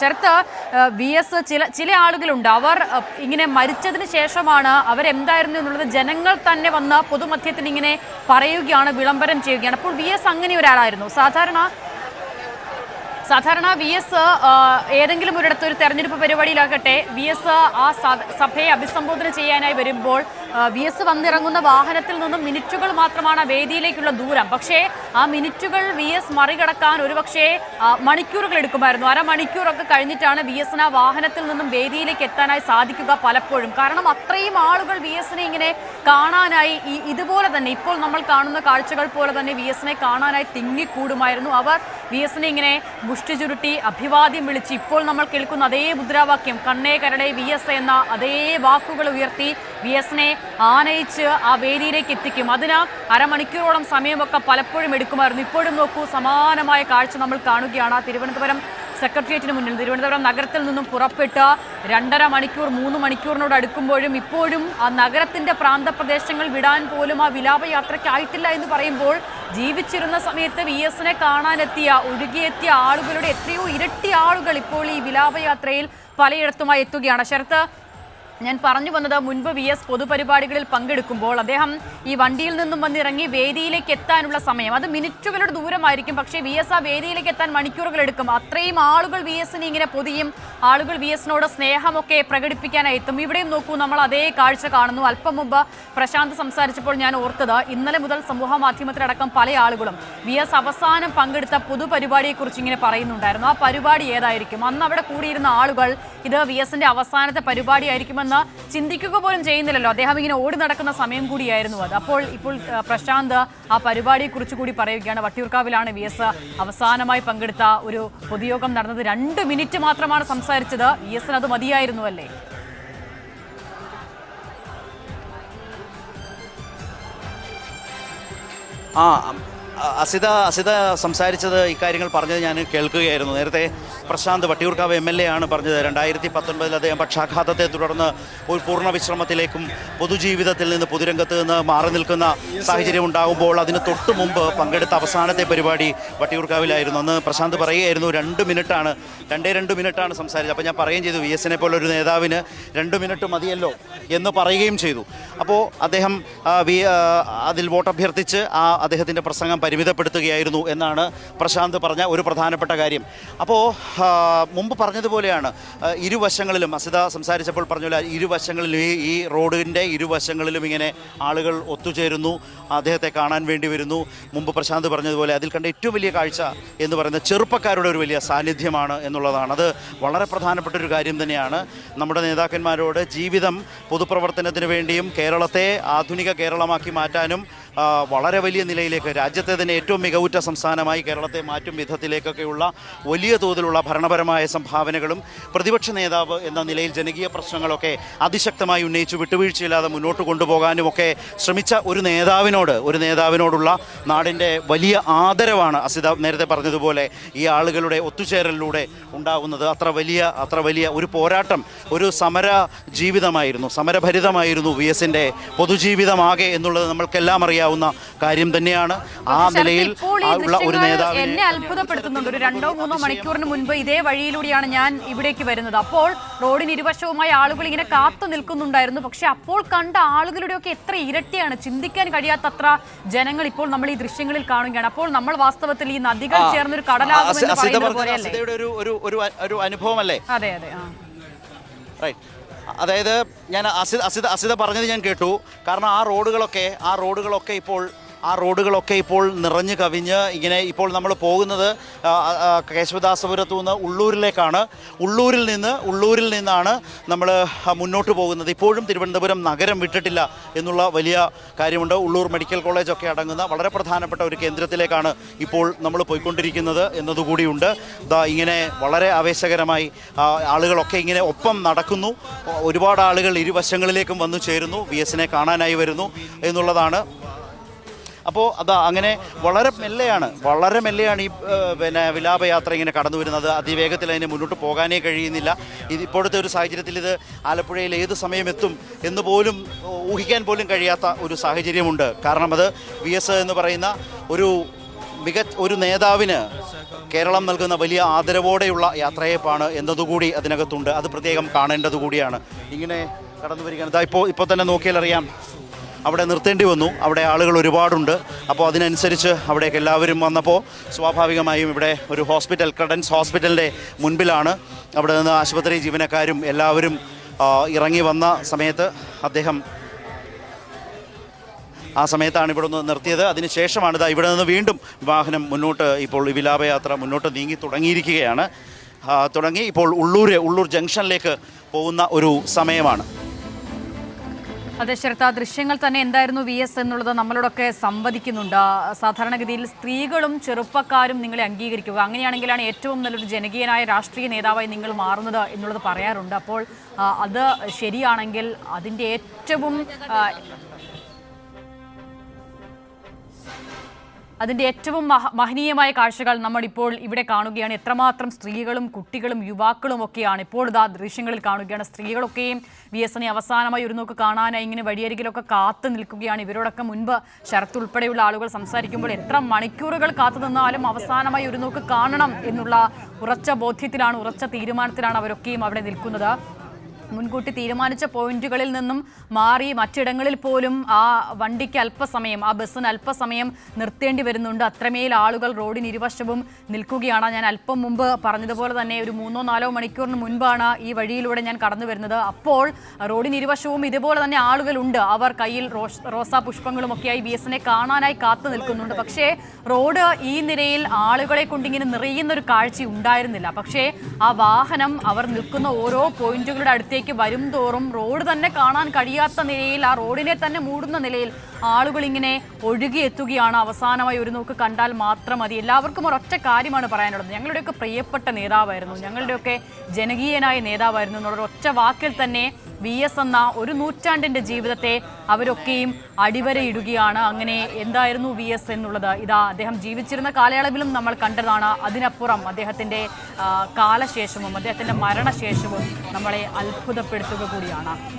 Sarath VS ചില ആളുകളുണ്ട്, അവർ ഇങ്ങനെ മരിച്ചതിന് ശേഷമാണ് അവരെന്തായിരുന്നു എന്നുള്ളത് ജനങ്ങൾ തന്നെ വന്ന് പൊതുമധ്യത്തിന് ഇങ്ങനെ പറയുകയാണ്, വിളംബരം ചെയ്യുകയാണ്. അപ്പോൾ VS അങ്ങനെ ഒരാളായിരുന്നു. സാധാരണ VS ഏതെങ്കിലും ഒരിടത്ത് ഒരു തെരഞ്ഞെടുപ്പ് പരിപാടിയിലാകട്ടെ, VS ആ സഭയെ അഭിസംബോധന ചെയ്യാനായി വരുമ്പോൾ VS വന്നിറങ്ങുന്ന വാഹനത്തിൽ നിന്നും മിനിറ്റുകൾ മാത്രമാണ് വേദിയിലേക്കുള്ള ദൂരം. പക്ഷേ ആ മിനിറ്റുകൾ VS മറികടക്കാൻ ഒരുപക്ഷെ മണിക്കൂറുകൾ എടുക്കുമായിരുന്നു. അരമണിക്കൂറൊക്കെ കഴിഞ്ഞിട്ടാണ് VSന് ആ വാഹനത്തിൽ നിന്നും വേദിയിലേക്ക് എത്താനായി സാധിക്കുക പലപ്പോഴും. കാരണം അത്രയും ആളുകൾ VSനെ ഇങ്ങനെ കാണാനായി ഇതുപോലെ തന്നെ ഇപ്പോൾ നമ്മൾ കാണുന്ന കാഴ്ചകൾ പോലെ തന്നെ VSനെ കാണാനായി തിങ്ങിക്കൂടുമായിരുന്നു. അവർ VSനെ ഇങ്ങനെ മുഷ്ടി ചുരുട്ടി അഭിവാദ്യം വിളിച്ച് ഇപ്പോൾ നമ്മൾ കേൾക്കുന്ന അതേ മുദ്രാവാക്യം കണ്ണേ കരടേ VS എന്ന അതേ വാക്കുകൾ ഉയർത്തി VSനെ ആനയിച്ച് ആ വേദിയിലേക്ക് എത്തിക്കും. അതിന് അരമണിക്കൂറോളം സമയമൊക്കെ പലപ്പോഴും എടുക്കുമായിരുന്നു. ഇപ്പോഴും നോക്കൂ, സമാനമായ കാഴ്ച നമ്മൾ കാണുകയാണ്. തിരുവനന്തപുരം സെക്രട്ടേറിയറ്റിന് മുന്നിൽ തിരുവനന്തപുരം നഗരത്തിൽ നിന്നും പുറപ്പെട്ട് 2.5 മണിക്കൂർ 3 മണിക്കൂറിനോട് അടുക്കുമ്പോഴും ഇപ്പോഴും ആ നഗരത്തിൻ്റെ പ്രാന്തപ്രദേശങ്ങൾ വിടാൻ പോലും ആ വിലാപയാത്രയ്ക്കായിട്ടില്ല എന്ന് പറയുമ്പോൾ ജീവിച്ചിരുന്ന സമയത്ത് VSനെ കാണാനെത്തിയ ഒഴുകിയെത്തിയ ആളുകളുടെ എത്രയോ ഇരട്ടി ആളുകൾ ഇപ്പോൾ ഈ വിലാപയാത്രയിൽ പലയിടത്തുമായി എത്തുകയാണ്. ശരത്ത്, ഞാൻ പറഞ്ഞു വന്നത്, മുൻപ് VS പൊതുപരിപാടികളിൽ പങ്കെടുക്കുമ്പോൾ അദ്ദേഹം ഈ വണ്ടിയിൽ നിന്നും വന്നിറങ്ങി വേദിയിലേക്ക് എത്താനുള്ള സമയം അത് മിനിറ്റുകളുടെ ദൂരമായിരിക്കും. പക്ഷേ VS ആ വേദിയിലേക്ക് എത്താൻ മണിക്കൂറുകൾ എടുക്കും. അത്രയും ആളുകൾ VSനെ ഇങ്ങനെ പൊതിയും, ആളുകൾ VSനോട് സ്നേഹമൊക്കെ പ്രകടിപ്പിക്കാനായി എത്തും. ഇവിടെയും നോക്കൂ, നമ്മൾ അതേ കാഴ്ച കാണുന്നു. അല്പം മുമ്പ് പ്രശാന്ത് സംസാരിച്ചപ്പോൾ ഞാൻ ഓർത്തത്, ഇന്നലെ മുതൽ സമൂഹ മാധ്യമത്തിലടക്കം പല ആളുകളും VS അവസാനം പങ്കെടുത്ത പൊതുപരിപാടിയെക്കുറിച്ച് ഇങ്ങനെ പറയുന്നുണ്ടായിരുന്നു. ആ പരിപാടി ഏതായിരിക്കും, അന്ന് അവിടെ കൂടിയിരുന്ന ആളുകൾ ഇത് VSന്റെ അവസാനത്തെ പരിപാടിയായിരിക്കുമെന്ന് ചിന്തിക്കുക പോലും ചെയ്യുന്നില്ലല്ലോ. അദ്ദേഹം ഇങ്ങനെ ഓടി നടക്കുന്ന സമയം കൂടിയായിരുന്നു അത്. ഇപ്പോൾ പ്രശാന്ത് ആ പരിപാടിയെക്കുറിച്ച് കൂടി പറയുകയാണ്. വട്ടിയൂർക്കാവിലാണ് VS അവസാനമായി പങ്കെടുത്ത ഒരു പൊതുയോഗം നടന്നത്. 2 മിനിറ്റ് മാത്രമാണ് സംസാരിച്ചത്. VSന് അത് മതിയായിരുന്നു അല്ലേ? അസിത സംസാരിച്ചത്, ഇക്കാര്യങ്ങൾ പറഞ്ഞത് ഞാൻ കേൾക്കുകയായിരുന്നു. നേരത്തെ പ്രശാന്ത് വട്ടിയൂർക്കാവ് MLA ആണ് പറഞ്ഞത്, 2019 അദ്ദേഹം പക്ഷാഘാതത്തെ തുടർന്ന് ഒരു പൂർണ്ണ വിശ്രമത്തിലേക്കും പൊതുജീവിതത്തിൽ നിന്ന് പൊതുരംഗത്ത് നിന്ന് മാറി നിൽക്കുന്ന സാഹചര്യം ഉണ്ടാകുമ്പോൾ അതിന് തൊട്ട് മുമ്പ് പങ്കെടുത്ത അവസാനത്തെ പരിപാടി വട്ടിയൂർക്കാവിലായിരുന്നു. അന്ന് പ്രശാന്ത് പറയുകയായിരുന്നു 2 മിനിറ്റാണ് സംസാരിച്ചത്. അപ്പോൾ ഞാൻ പറയുകയും ചെയ്തു, VSനെ പോലെ ഒരു നേതാവിന് 2 മിനിറ്റ് മതിയല്ലോ എന്ന് പറയുകയും ചെയ്തു. അപ്പോൾ അദ്ദേഹം അതിൽ വോട്ടഭ്യർത്ഥിച്ച് അദ്ദേഹത്തിൻ്റെ പ്രസംഗം പരിമിതപ്പെടുത്തുകയായിരുന്നു എന്നാണ് പ്രശാന്ത് പറഞ്ഞ ഒരു പ്രധാനപ്പെട്ട കാര്യം. അപ്പോൾ മുമ്പ് പറഞ്ഞതുപോലെയാണ്, ഇരുവശങ്ങളിലും അസിത സംസാരിച്ചപ്പോൾ പറഞ്ഞ ഇരുവശങ്ങളിലും ഈ റോഡിൻ്റെ ഇരുവശങ്ങളിലും ഇങ്ങനെ ആളുകൾ ഒത്തുചേരുന്നു, അദ്ദേഹത്തെ കാണാൻ വേണ്ടി വരുന്നു. മുമ്പ് പ്രശാന്ത് പറഞ്ഞതുപോലെ അതിൽ കണ്ട ഏറ്റവും വലിയ കാഴ്ച എന്ന് പറയുന്നത് ചെറുപ്പക്കാരുടെ ഒരു വലിയ സാന്നിധ്യമാണ് എന്നുള്ളതാണ്. അത് വളരെ പ്രധാനപ്പെട്ട ഒരു കാര്യം തന്നെയാണ്. നമ്മുടെ നേതാക്കന്മാരോട് ജീവിതം പൊതുപ്രവർത്തനത്തിന് വേണ്ടിയും കേരളത്തെ ആധുനിക കേരളമാക്കി മാറ്റാനും വളരെ വലിയ നിലയിലേക്ക് രാജ്യത്തെ തന്നെ ഏറ്റവും മികവുറ്റ സംസ്ഥാനമായി കേരളത്തെ മാറ്റും വിധത്തിലേക്കൊക്കെയുള്ള വലിയ തോതിലുള്ള ഭരണപരമായ സംഭാവനകളും പ്രതിപക്ഷ നേതാവ് എന്ന നിലയിൽ ജനകീയ പ്രശ്നങ്ങളൊക്കെ അതിശക്തമായി ഉന്നയിച്ചു വിട്ടുവീഴ്ചയില്ലാതെ മുന്നോട്ട് കൊണ്ടുപോകാനുമൊക്കെ ശ്രമിച്ച ഒരു നേതാവിനോടുള്ള നാടിൻ്റെ വലിയ ആദരവാണ് അസിത നേരത്തെ പറഞ്ഞതുപോലെ ഈ ആളുകളുടെ ഒത്തുചേരലിലൂടെ ഉണ്ടാകുന്നത്. അത്ര വലിയ ഒരു പോരാട്ടം, ഒരു സമര ജീവിതമായിരുന്നു, സമരഭരിതമായിരുന്നു VSന്റെ പൊതുജീവിതമാകെ എന്നുള്ളത് നമ്മൾക്കെല്ലാം അറിയാവുന്ന കാര്യം തന്നെയാണ്. ആ നിലയിൽ ഉള്ള ഒരു നേതാവ് എന്നെ അത്ഭുതപ്പെടുത്തുന്നുണ്ട്. ഒരു 2-3 മണിക്കൂറിന് മുൻപ് ഇതേ വഴിയിലൂടെയാണ് ഞാൻ ഇവിടേക്ക് വരുന്നത്. അപ്പോൾ റോഡിന് ഇരുവശവുമായി ആളുകൾ ഇങ്ങനെ കാത്തു നിൽക്കുന്നുണ്ടായിരുന്നു. പക്ഷെ അപ്പോൾ കണ്ട ആളുകളുടെയൊക്കെ എത്ര ഇരട്ടിയാണ്, ചിന്തിക്കാൻ കഴിയാത്തത്ര ജനങ്ങൾ ഇപ്പോൾ നമ്മൾ ഈ ദൃശ്യങ്ങളിൽ കാണുകയാണ്. അപ്പോൾ നമ്മൾ വാസ്തവത്തിൽ ഈ നദികൾ ചേർന്നൊരു കടലാകുമെന്ന് പറയുന്നത് പോലെയല്ലേ ഒരു അനുഭവമല്ലേ? അതെ. റൈറ്റ്. അതായത് ഞാൻ അസിത പറഞ്ഞത് ഞാൻ കേട്ടു. കാരണം ആ റോഡുകളൊക്കെ ഇപ്പോൾ നിറഞ്ഞു കവിഞ്ഞ് ഇങ്ങനെ ഇപ്പോൾ നമ്മൾ പോകുന്നത് കേശവദാസപുരത്തു നിന്ന് ഉള്ളൂരിലേക്കാണ്. ഉള്ളൂരിൽ നിന്നാണ് നമ്മൾ മുന്നോട്ട് പോകുന്നത്. ഇപ്പോഴും തിരുവനന്തപുരം നഗരം വിട്ടിട്ടില്ല എന്നുള്ള വലിയ കാര്യമുണ്ട്. ഉള്ളൂർ മെഡിക്കൽ കോളേജൊക്കെ അടങ്ങുന്ന വളരെ പ്രധാനപ്പെട്ട ഒരു കേന്ദ്രത്തിലേക്കാണ് ഇപ്പോൾ നമ്മൾ പോയിക്കൊണ്ടിരിക്കുന്നത് എന്നതുകൂടിയുണ്ട്. ഇങ്ങനെ വളരെ ആവേശകരമായി ആളുകളൊക്കെ ഇങ്ങനെ ഒപ്പം നടക്കുന്നു. ഒരുപാട് ആളുകൾ ഇരുവശങ്ങളിലേക്കും വന്നു ചേരുന്നു, VSനെ കാണാനായി വരുന്നു എന്നുള്ളതാണ്. അപ്പോൾ അങ്ങനെ വളരെ മെല്ലെയാണ് ഈ വിലാപയാത്ര ഇങ്ങനെ കടന്നു വരുന്നത്. അതിവേഗത്തിൽ അതിന് മുന്നോട്ട് പോകാനേ കഴിയുന്നില്ല. ഇപ്പോഴത്തെ ഒരു സാഹചര്യത്തിൽ ഇത് ആലപ്പുഴയിൽ ഏത് സമയം എത്തും എന്ന് പോലും ഊഹിക്കാൻ പോലും കഴിയാത്ത ഒരു സാഹചര്യമുണ്ട്. കാരണം അത് VS എന്ന് പറയുന്ന ഒരു ഒരു നേതാവിന് കേരളം നൽകുന്ന വലിയ ആദരവോടെയുള്ള യാത്രയപ്പാണ് എന്നതുകൂടി അതിനകത്തുണ്ട്. അത് പ്രത്യേകം കാണേണ്ടതുകൂടിയാണ്. ഇങ്ങനെ കടന്നു വരികയാണ്. ഇപ്പോൾ തന്നെ നോക്കിയാൽ അറിയാം, അവിടെ നിർത്തേണ്ടി വന്നു. അവിടെ ആളുകൾ ഒരുപാടുണ്ട്. അപ്പോൾ അതിനനുസരിച്ച് അവിടേക്ക് എല്ലാവരും വന്നപ്പോൾ സ്വാഭാവികമായും ഇവിടെ ഒരു ഹോസ്പിറ്റൽ, ക്രെഡൻസ് ഹോസ്പിറ്റലിൻ്റെ മുൻപിലാണ്. അവിടെ നിന്ന് ആശുപത്രി ജീവനക്കാരും എല്ലാവരും ഇറങ്ങി വന്ന സമയത്ത് ആ സമയത്താണ് ഇവിടെ നിന്ന് നിർത്തിയത്. അതിനുശേഷമാണ് ഇവിടെ നിന്ന് വീണ്ടും വാഹനം മുന്നോട്ട്, ഇപ്പോൾ ഈ വിലാപയാത്ര മുന്നോട്ട് നീങ്ങി തുടങ്ങിയിരിക്കുകയാണ്. ഇപ്പോൾ ഉള്ളൂർ ജംഗ്ഷനിലേക്ക് പോകുന്ന ഒരു സമയമാണ്. അതെ ശരത്ത്, ആ ദൃശ്യങ്ങൾ തന്നെ എന്തായിരുന്നു VS എന്നുള്ളത് നമ്മളോടൊക്കെ സംവദിക്കുന്നുണ്ട്. സാധാരണഗതിയിൽ സ്ത്രീകളും ചെറുപ്പക്കാരും നിങ്ങളെ അംഗീകരിക്കുക, അങ്ങനെയാണെങ്കിലാണ് ഏറ്റവും നല്ലൊരു ജനകീയനായ രാഷ്ട്രീയ നേതാവായി നിങ്ങൾ മാറുന്നത് എന്നുള്ളത് പറയാറുണ്ട്. അപ്പോൾ അത് ശരിയാണെങ്കിൽ അതിൻ്റെ ഏറ്റവും മഹനീയമായ കാഴ്ചകൾ നമ്മളിപ്പോൾ ഇവിടെ കാണുകയാണ്. എത്രമാത്രം സ്ത്രീകളും കുട്ടികളും യുവാക്കളും ഒക്കെയാണ് ഇപ്പോൾ ഇതാ ദൃശ്യങ്ങളിൽ കാണുകയാണ്. സ്ത്രീകളൊക്കെയും VSനെ അവസാനമായി ഒരു നോക്ക് കാണാനായി ഇങ്ങനെ വഴിയരികിലൊക്കെ കാത്തു നിൽക്കുകയാണ്. ഇവരോടൊക്കെ മുൻപ് ശരത്ത് ഉൾപ്പെടെയുള്ള ആളുകൾ സംസാരിക്കുമ്പോൾ എത്ര മണിക്കൂറുകൾ കാത്തു നിന്നാലും അവസാനമായി ഒരു നോക്ക് കാണണം എന്നുള്ള ഉറച്ച ബോധ്യത്തിലാണ്, ഉറച്ച തീരുമാനത്തിലാണ് അവരൊക്കെയും അവിടെ നിൽക്കുന്നത്. മുൻകൂട്ടി തീരുമാനിച്ച പോയിന്റുകളിൽ നിന്നും മാറി മറ്റിടങ്ങളിൽ പോലും ആ വണ്ടിക്ക് അല്പസമയം, ആ ബസ്സിന് അല്പസമയം നിർത്തേണ്ടി വരുന്നുണ്ട്. അത്രമേൽ ആളുകൾ റോഡിന് ഇരുവശവും നിൽക്കുകയാണ്. ഞാൻ അല്പം മുമ്പ് പറഞ്ഞതുപോലെ തന്നെ ഒരു 3-4 മണിക്കൂറിന് മുൻപാണ് ഈ വഴിയിലൂടെ ഞാൻ കടന്നു വരുന്നത്. അപ്പോൾ റോഡിന് ഇരുവശവും ഇതുപോലെ തന്നെ ആളുകളുണ്ട്. അവർ കയ്യിൽ റോസാ പുഷ്പങ്ങളുമൊക്കെയായി VSനെ കാണാനായി കാത്തു നിൽക്കുന്നുണ്ട്. പക്ഷേ റോഡ് ഈ നിരയിൽ ആളുകളെ കൊണ്ടിങ്ങനെ നിറയുന്നൊരു കാഴ്ച ഉണ്ടായിരുന്നില്ല. പക്ഷേ ആ വാഹനം അവർ നിൽക്കുന്ന ഓരോ പോയിന്റുകളുടെ അടുത്തേക്ക് വരും തോറും റോഡ് തന്നെ കാണാൻ കഴിയാത്ത നിലയിൽ, ആ റോഡിനെ തന്നെ മൂടുന്ന നിലയിൽ ആളുകൾ ഇങ്ങനെ ഒഴുകിയെത്തുകയാണ്. അവസാനമായി ഒരു നോക്ക് കണ്ടാൽ മാത്രം മതി. എല്ലാവർക്കും ഒരൊറ്റ കാര്യമാണ് പറയാനുള്ളത്, ഞങ്ങളുടെയൊക്കെ പ്രിയപ്പെട്ട നേതാവായിരുന്നു, ഞങ്ങളുടെയൊക്കെ ജനകീയനായ നേതാവായിരുന്നു എന്നുള്ള ഒറ്റ വാക്കിൽ തന്നെ VS എന്ന ഒരു നൂറ്റാണ്ടിൻ്റെ ജീവിതത്തെ അവരൊക്കെയും അടിവരയിടുകയാണ്. അങ്ങനെ എന്തായിരുന്നു VS എന്നുള്ളത് അദ്ദേഹം ജീവിച്ചിരുന്ന കാലയളവിലും നമ്മൾ കണ്ടതാണ്. അതിനപ്പുറം അദ്ദേഹത്തിൻ്റെ കാലശേഷവും അദ്ദേഹത്തിൻ്റെ മരണശേഷവും നമ്മളെ അത്ഭുതപ്പെടുത്തുക കൂടിയാണ്.